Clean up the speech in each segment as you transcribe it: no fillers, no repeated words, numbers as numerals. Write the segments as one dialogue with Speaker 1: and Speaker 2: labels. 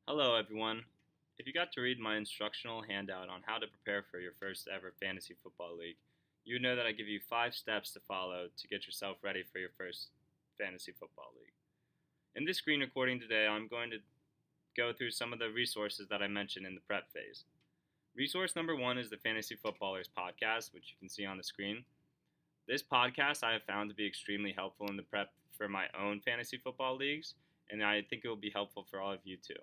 Speaker 1: Hello, everyone. If you got to read my instructional handout on how to prepare for your first ever fantasy football league, you know that I give you 5 steps to follow to get yourself ready for your first fantasy football league. In this screen recording today, I'm going to go through some of the resources that I mentioned in the prep phase. Resource number 1 is the Fantasy Footballers podcast, which you can see on the screen. This podcast I have found to be extremely helpful in the prep for my own fantasy football leagues, and I think it will be helpful for all of you too.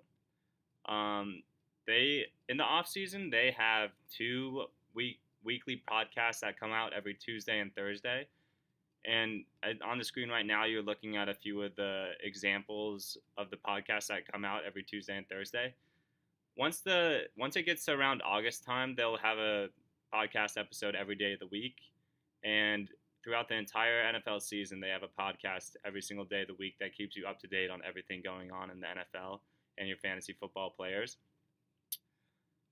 Speaker 1: They in the off season they have two weekly podcasts that come out every Tuesday and Thursday. And on the screen right now, you're looking at a few of the examples of the podcasts that come out every Tuesday and Thursday. Once it gets to around August time, they'll have a podcast episode every day of the week, and throughout the entire NFL season, they have a podcast every single day of the week that keeps you up to date on everything going on in the NFL and your fantasy football players.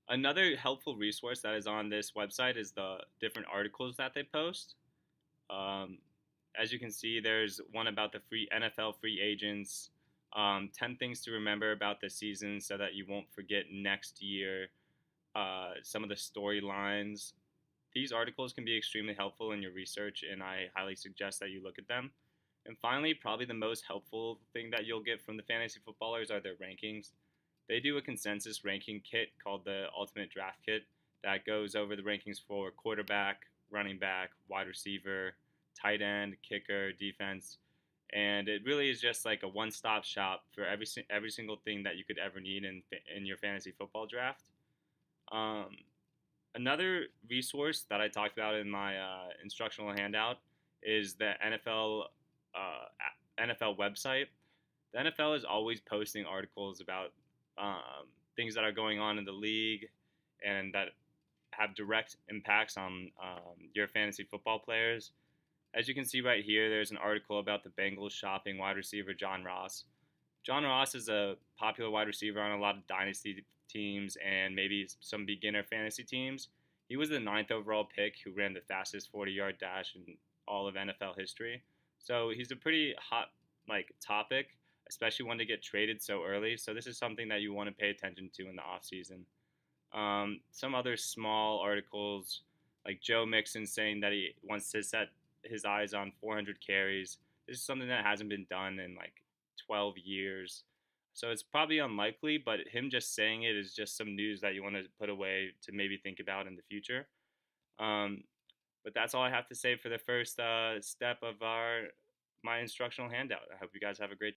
Speaker 1: Another helpful resource that is on this website is the different articles that they post. Um, as you can see, there's one about the free NFL free agents, 10 things to remember about the season so that you won't forget next year, some of the storylines. These articles can be extremely helpful in your research, and I highly suggest that you look at them. And finally, probably the most helpful thing that you'll get from the fantasy footballers are their rankings. They do a consensus ranking kit called the Ultimate Draft Kit that goes over the rankings for quarterback, running back, wide receiver, tight end, kicker, defense, and it really is just like a one-stop shop for every single thing that you could ever need in your fantasy football draft. Um, Another resource that I talked about in my instructional handout is the NFL website. The NFL is always posting articles about things that are going on in the league and that have direct impacts on your fantasy football players. As you can see right here, there's an article about the Bengals shopping wide receiver John Ross. John Ross is a popular wide receiver on a lot of dynasty teams and maybe some beginner fantasy teams. He was the ninth overall pick who ran the fastest 40-yard dash in all of NFL history. So he's a pretty hot topic, especially when to get traded so early. So this is something that you want to pay attention to in the offseason. Some other small articles, like Joe Mixon saying that he wants to set his eyes on 400 carries. This is something that hasn't been done in like 12 years. So it's probably unlikely, but him just saying it is just some news that you want to put away to maybe think about in the future. Um, but that's all I have to say for the first step of my instructional handout. I hope you guys have a great